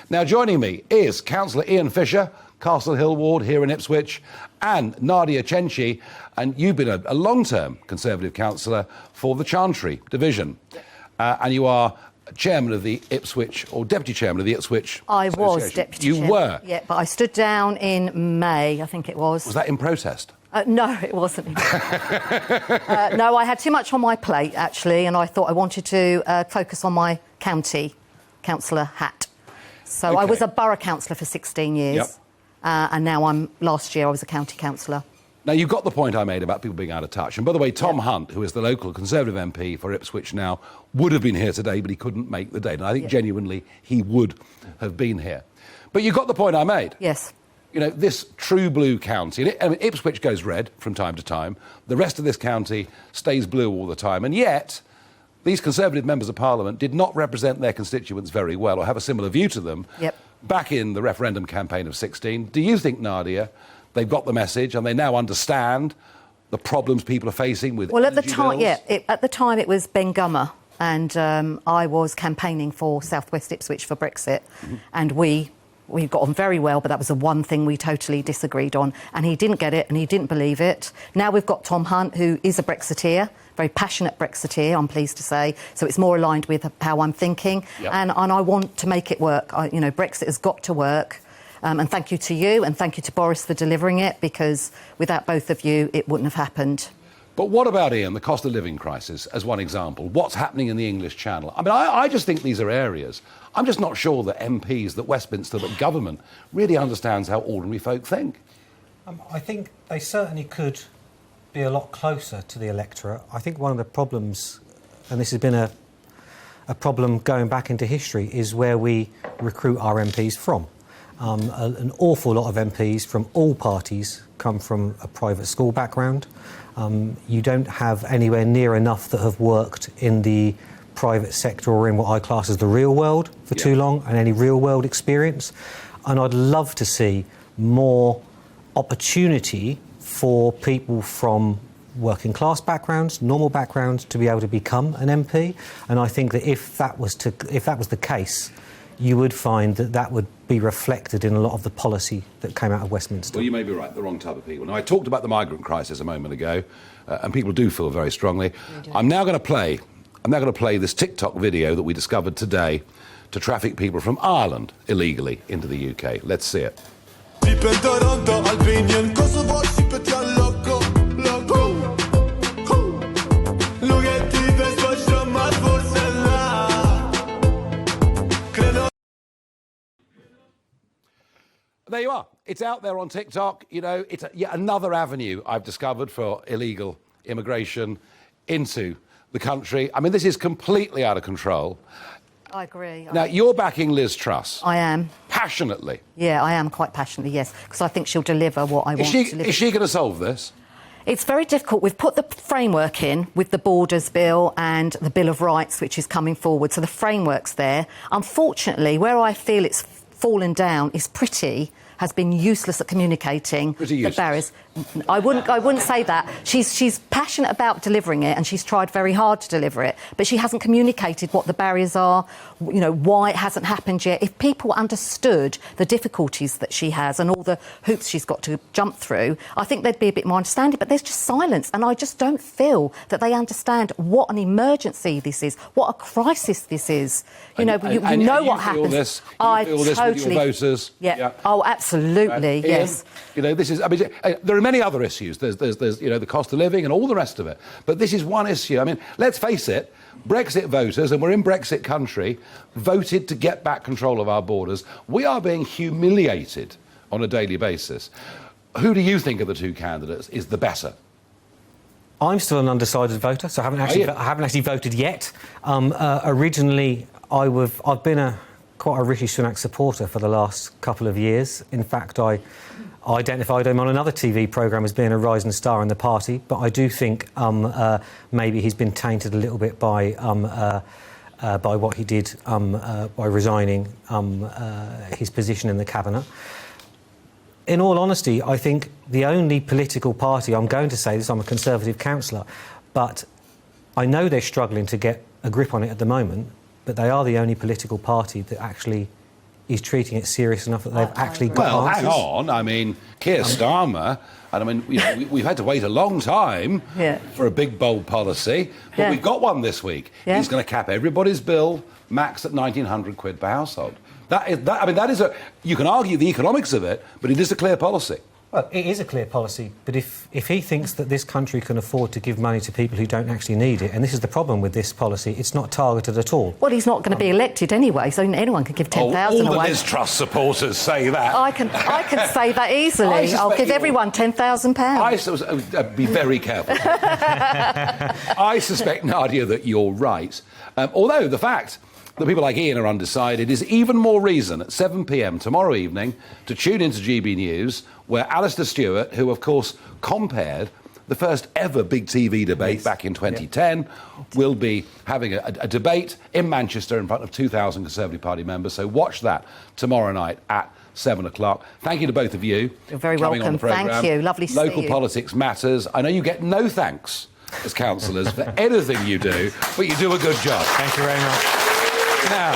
Now joining me is Councillor Ian Fisher, Castle Hill Ward here in Ipswich, and Nadia Cenci, and you've been a long-term Conservative councillor for the Chantry division, and you are chairman of the Ipswich, or deputy chairman of the Ipswich I was deputy chairman. You were? Yeah, but I stood down in May, I think it was. Was that in protest? No, it wasn't. No, I had too much on my plate, actually, and I thought I wanted to focus on my county councillor hat. So okay. I was a borough councillor for 16 years, yep. And now last year I was a county councillor. Now, you've got the point I made about people being out of touch. And by the way, Tom Hunt, who is the local Conservative MP for Ipswich now, would have been here today, but he couldn't make the date. And I think genuinely he would have been here. But you got the point I made. Yes. You know, this true blue county, I mean, Ipswich goes red from time to time. The rest of this county stays blue all the time. And yet, these Conservative members of Parliament did not represent their constituents very well or have a similar view to them back in the referendum campaign of 16. Do you think, Nadia, they've got the message and they now understand the problems people are facing with Well, at the time, bills? at the time it was Ben Gummer, and I was campaigning for South West Ipswich for Brexit, and we got on very well, but that was the one thing we totally disagreed on, and he didn't get it and he didn't believe it. Now we've got Tom Hunt, who is a Brexiteer, very passionate Brexiteer, I'm pleased to say, so it's more aligned with how I'm thinking, and I want to make it work. You know, Brexit has got to work. And thank you to you and thank you to Boris for delivering it, because without both of you, it wouldn't have happened. But what about, Ian, the cost of living crisis, as one example? What's happening in the English Channel? I mean, I just think these are areas. I'm just not sure that MPs, that Westminster, that government really understands how ordinary folk think. I think they certainly could be a lot closer to the electorate. I think one of the problems, and this has been a problem going back into history, is where we recruit our MPs from. An awful lot of MPs from all parties come from a private school background. You don't have anywhere near enough that have worked in the private sector or in what I class as the real world for too long, and any real world experience. And I'd love to see more opportunity for people from working class backgrounds, normal backgrounds, to be able to become an MP. And I think that if that was the case, you would find that would be reflected in a lot of the policy that came out of Westminster. Well, you may be right, the wrong type of people. Now, I talked about the migrant crisis a moment ago, and people do feel very strongly. I'm now going to play this TikTok video that we discovered today to traffic people from Ireland illegally into the UK. Let's see it. There you are. It's out there on TikTok. You know, it's yet another avenue I've discovered for illegal immigration into the country. I mean, this is completely out of control. I agree. Now, you're backing Liz Truss. I am. Passionately. Yeah, I am quite passionately, yes, because I think she'll deliver what I want to deliver. Is she going to solve this? It's very difficult. We've put the framework in with the Borders Bill and the Bill of Rights, which is coming forward, so the framework's there. Unfortunately, where I feel it's fallen down is has been useless at communicating the barriers. I wouldn't say that. She's passionate about delivering it, and she's tried very hard to deliver it, but she hasn't communicated what the barriers are, you know, why it hasn't happened yet. If people understood the difficulties that she has and all the hoops she's got to jump through, I think there'd be a bit more understanding, but there's just silence, and I just don't feel that they understand what an emergency this is, what a crisis this is. You know what happens. I feel this with your voters. Yeah. Oh, absolutely, yes. You know, this is, I mean, there are many other issues. There's you know, the cost of living and all the rest of it. But this is one issue. I mean, let's face it, Brexit voters, and we're in Brexit country, voted to get back control of our borders. We are being humiliated on a daily basis. Who do you think of the two candidates is the better? I'm still an undecided voter, so I haven't actually voted yet. Originally, I've been quite a Rishi Sunak supporter for the last couple of years. In fact, I identified him on another TV programme as being a rising star in the party, but I do think maybe he's been tainted a little bit by what he did by resigning his position in the cabinet. In all honesty, I think the only political party, I'm going to say this, I'm a Conservative councillor, but I know they're struggling to get a grip on it at the moment, but they are the only political party that actually is treating it serious enough that they've actually got Well, answers. hang on. I mean, Keir Starmer, and I mean, you know, we've had to wait a long time for a big, bold policy, but we've got one this week. He's going to cap everybody's bill max at £1,900 per household. That is you can argue the economics of it, but it is a clear policy. Well, it is a clear policy, but if he thinks that this country can afford to give money to people who don't actually need it, and this is the problem with this policy, it's not targeted at all. Well, he's not going to be elected anyway, so anyone can give 10,000 all away. the Liz Truss supporters say that. I can say that easily. I'll give everyone £10,000. Be very careful. I suspect, Nadia, that you're right. Although the fact that people like Ian are undecided is even more reason at 7 p.m. tomorrow evening to tune into GB News, where Alistair Stewart, who of course compared the first ever big TV debate back in 2010, will be having a debate in Manchester in front of 2,000 Conservative Party members. So watch that tomorrow night at 7 o'clock. Thank you to both of you. You're very coming welcome. on the programme. Thank you. Lovely to see you. Local politics matters. I know you get no thanks as councillors for anything you do, but you do a good job. Thank you very much. Now,